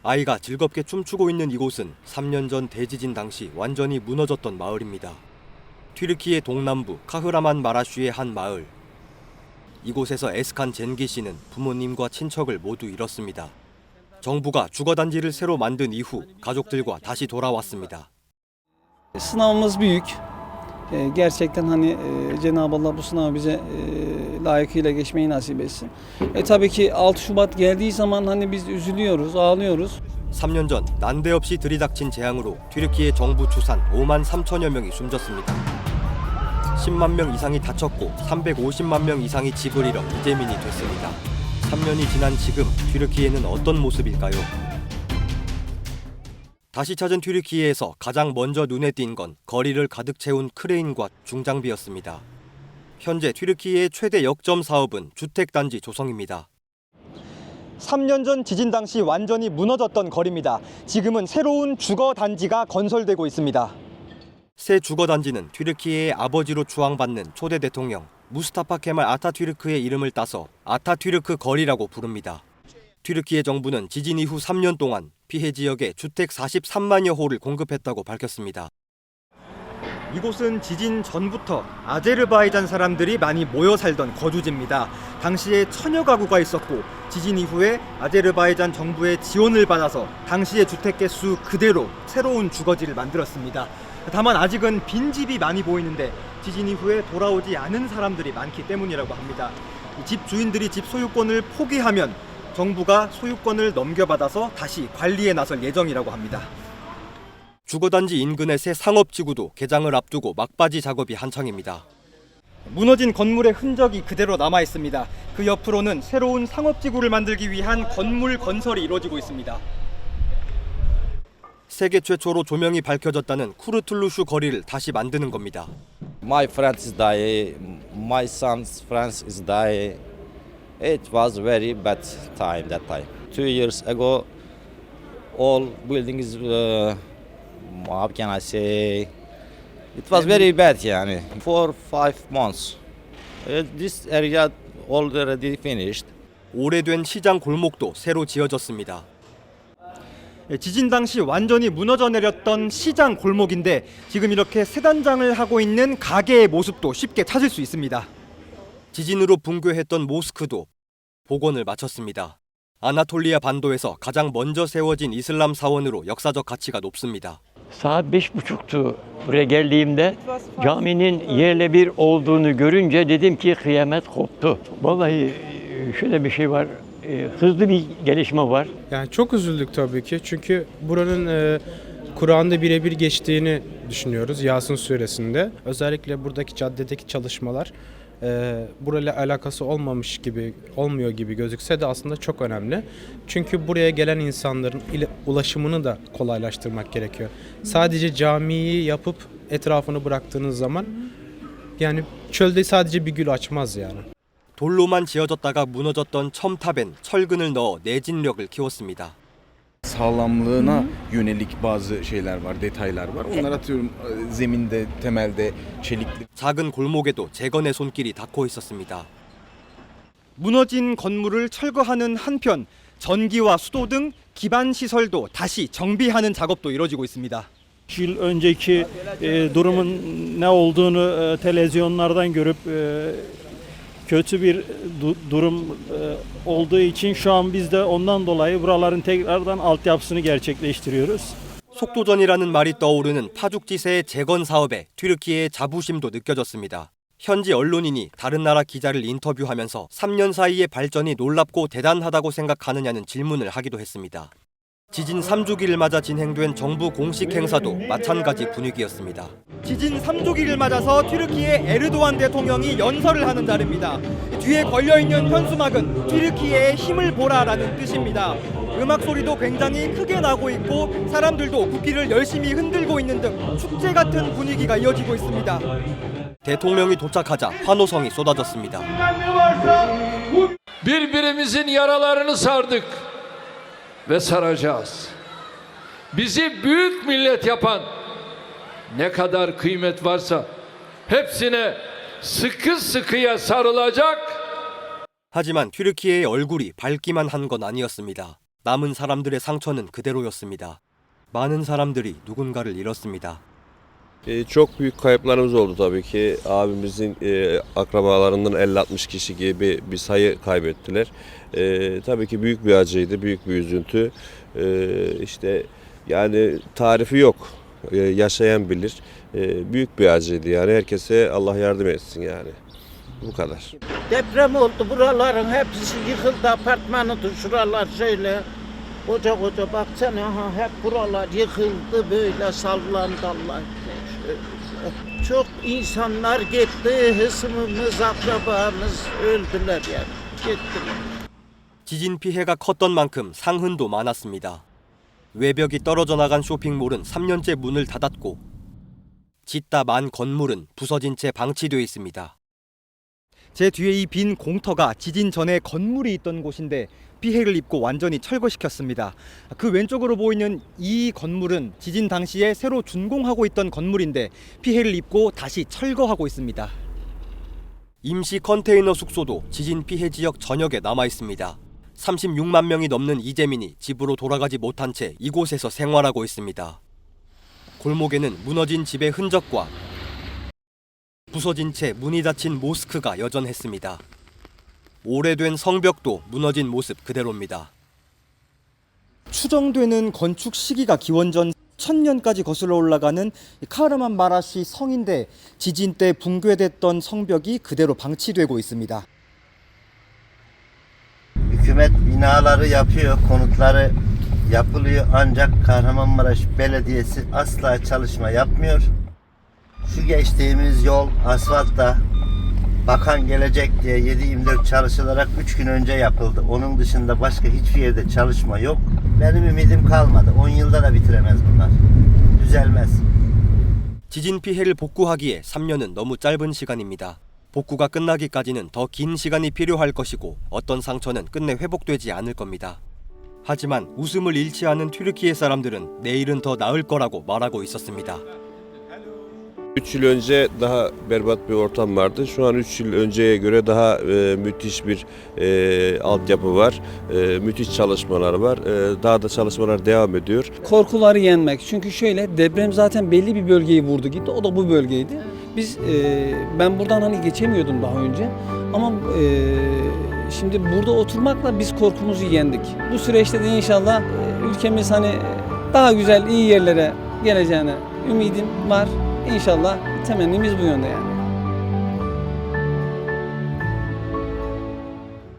아이가 즐겁게 춤추고 있는 이곳은 3년 전 대지진 당시 완전히 무너졌던 마을입니다. 튀르키예 동남부 카흐라만 마라슈의 한 마을. 이곳에서 에스칸 젠기 씨는 부모님과 친척을 모두 잃었습니다. 정부가 주거단지를 새로 만든 이후 가족들과 다시 돌아왔습니다. Sınavımız büyük. Gerçekten hani Cenab-ı Allah bu sınavı bize layıkıyla geçmeyi nasip etsin. Tabii ki 6 Şubat geldiği zaman hani biz üzülüyoruz, ağlıyoruz. 3년 전 난데없이 들이닥친 재앙으로 튀르키예 정부 추산 5만 3천여 명이 숨졌습니다. 10만 명 이상이 다쳤고 350만 명 이상이 집을 잃어 이재민이 됐습니다. 3년이 지난 지금 튀르키예는 어떤 모습일까요? 다시 찾은 튀르키예에서 가장 먼저 눈에 띈 건 거리를 가득 채운 크레인과 중장비였습니다. 현재 튀르키예의 최대 역점 사업은 주택단지 조성입니다. 3년 전 지진 당시 완전히 무너졌던 거리입니다. 지금은 새로운 주거단지가 건설되고 있습니다. 새 주거단지는 튀르키예의 아버지로 추앙받는 초대 대통령 무스타파 케말 아타튀르크의 이름을 따서 아타튀르크 거리라고 부릅니다. 튀르키예 정부는 지진 이후 3년 동안 피해 지역에 주택 43만여 호를 공급했다고 밝혔습니다. 이곳은 지진 전부터 아제르바이잔 사람들이 많이 모여 살던 거주지입니다. 당시에 천여 가구가 있었고 지진 이후에 아제르바이잔 정부의 지원을 받아서 당시의 주택 개수 그대로 새로운 주거지를 만들었습니다. 다만 아직은 빈집이 많이 보이는데 지진 이후에 돌아오지 않은 사람들이 많기 때문이라고 합니다. 집 주인들이 집 소유권을 포기하면 정부가 소유권을 넘겨받아서 다시 관리에 나설 예정이라고 합니다. 주거단지 인근의 새 상업지구도 개장을 앞두고 막바지 작업이 한창입니다. 무너진 건물의 흔적이 그대로 남아 있습니다. 그 옆으로는 새로운 상업지구를 만들기 위한 건물 건설이 이루어지고 있습니다. 세계 최초로 조명이 밝혀졌다는 쿠르툴루슈 거리를 다시 만드는 겁니다. My friends is dying. My son's friends is dying. It was very bad time that time. 2 years ago, all buildings. How can I say? It was very bad. Yani 4-5 months. This area already finished. 오래된 시장 골목도 새로 지어졌습니다. 지진 당시 완전히 무너져 내렸던 시장 골목인데 지금 이렇게 세단장을 하고 있는 가게의 모습도 쉽게 찾을 수 있습니다. 지진으로 붕괴했던 모스크도 복원을 마쳤습니다. 아나톨리아 반도에서 가장 먼저 세워진 이슬람 사원으로 역사적 가치가 높습니다. Saat 5.30'tu buraya geldiğimde caminin yerle bir olduğunu görünce dedim ki kıyamet koptu. Vallahi şöyle bir şey var. Hızlı bir gelişme var. Yani çok üzüldük tabii ki çünkü buranın Kur'an'da birebir geçtiğini düşünüyoruz Yasin suresinde. Özellikle buradaki caddedeki çalışmalar burayla alakası olmuyor gibi gözükse de aslında çok önemli. Çünkü buraya gelen insanların ulaşımını da kolaylaştırmak gerekiyor. Sadece camiyi yapıp etrafını bıraktığınız zaman yani çölde sadece bir gül açmaz yani. 돌로만 지어졌다가 무너졌던 첨탑엔 철근을 넣어 내진력을 키웠습니다. Sağlamlığına yönelik bazı şeyler var, detaylar var. Onlar atıyorum zeminde, temelde çelikli. 작은 골목에도 재건의 손길이 닿고 있었습니다. 무너진 건물을 철거하는 한편 전기와 수도 등 기반 시설도 다시 정비하는 작업도 이루어지고 있습니다. Yıl önceki durumun ne olduğunu televizyonlardan görüp kötü bir durum olduğu için şu an biz de ondan dolayı buraların tekrardan altyapısını gerçekleştiriyoruz. 속도전이라는 말이 떠오르는 파죽지세의 재건 사업에 튀르키예의 자부심도 느껴졌습니다. 현지 언론인이 다른 나라 기자를 인터뷰하면서 3년 사이의 발전이 놀랍고 대단하다고 생각하느냐는 질문을 하기도 했습니다. 지진 3주기를 맞아 진행된 정부 공식 행사도 마찬가지 분위기였습니다. 지진 3주기를 맞아서 튀르키예 에르도안 대통령이 연설을 하는 자리입니다. 뒤에 걸려있는 현수막은 튀르키예의 힘을 보라라는 뜻입니다. 음악 소리도 굉장히 크게 나고 있고 사람들도 국기를 열심히 흔들고 있는 등 축제 같은 분위기가 이어지고 있습니다. 대통령이 도착하자 환호성이 쏟아졌습니다. Birbirimizin yaralarını sardık ve saracağız. Bizi büyük millet yapan ne kadar kıymet varsa hepsine sıkı sıkıya sarılacak. 하지만 튀르키예의 얼굴이 밝기만 한 건 아니었습니다. 남은 사람들의 상처는 그대로였습니다. 많은 사람들이 누군가를 잃었습니다. Çok büyük kayıplarımız oldu tabii ki. Abimizin akrabalarından 50-60 kişi gibi bir sayı kaybettiler. Tabii ki büyük bir acıydı, büyük bir üzüntü. İşte yani tarifi yok. Yaşayan bilir. Büyük bir acıydı yani. Herkese Allah yardım etsin yani. Bu kadar. Deprem oldu, buraların hepsi yıkıldı, apartmanıdır şuralar şöyle. Koca koca baksana, ha, hep buralar yıkıldı, böyle sallandı Allah. Şöyle. Çok insanlar gitti, hısmımız, akrabamız öldüler yani, gittiler. 지진 피해가 컸던 만큼 상흔도 많았습니다. 외벽이 떨어져 나간 쇼핑몰은 3년째 문을 닫았고 짓다 만 건물은 부서진 채 방치되어 있습니다. 제 뒤에 이 빈 공터가 지진 전에 건물이 있던 곳인데 피해를 입고 완전히 철거시켰습니다. 그 왼쪽으로 보이는 이 건물은 지진 당시에 새로 준공하고 있던 건물인데 피해를 입고 다시 철거하고 있습니다. 임시 컨테이너 숙소도 지진 피해 지역 전역에 남아 있습니다. 36만 명이 넘는 이재민이 집으로 돌아가지 못한 채 이곳에서 생활하고 있습니다. 골목에는 무너진 집의 흔적과 부서진 채 문이 닫힌 모스크가 여전했습니다. 오래된 성벽도 무너진 모습 그대로입니다. 추정되는 건축 시기가 기원전 1000년까지 거슬러 올라가는 카르만 마라시 성인데 지진 때 붕괴됐던 성벽이 그대로 방치되고 있습니다. Hükümet binaları yapıyor, konutları yapılıyor ancak Kahramanmaraş Belediyesi asla çalışma yapmıyor. Şu geçtiğimiz yol asfaltta bakan gelecek diye 7/24 çalışılarak 3 gün önce yapıldı. Onun dışında başka hiçbir yerde çalışma yok. Benim ümidim kalmadı. 10 yılda da bitiremez bunlar. Düzelmez. 지진 피해를 복구하기에 3년은 너무 짧은 시간입니다. 복구가 끝나기까지는 더 긴 시간이 필요할 것이고 어떤 상처는 끝내 회복되지 않을 겁니다. 하지만 웃음을 잃지 않은 튀르키예 사람들은 내일은 더 나을 거라고 말하고 있었습니다. 3 yıl önce daha berbat bir ortam vardı. Şu an 3 yıl önceye göre daha müthiş bir altyapı var. Müthiş çalışmalar var. Daha da çalışmalar devam ediyor. Korkuları yenmek. Çünkü şöyle, deprem zaten belli bir bölgeyi vurdu gitti. O da bu bölgeydi. Ben buradan hani geçemiyordum daha önce. Ama şimdi burada oturmakla biz korkumuzu yendik. Bu süreçte de inşallah ülkemiz hani daha güzel, iyi yerlere geleceğine ümidim var. İnşallah temennimiz bu yönde yani.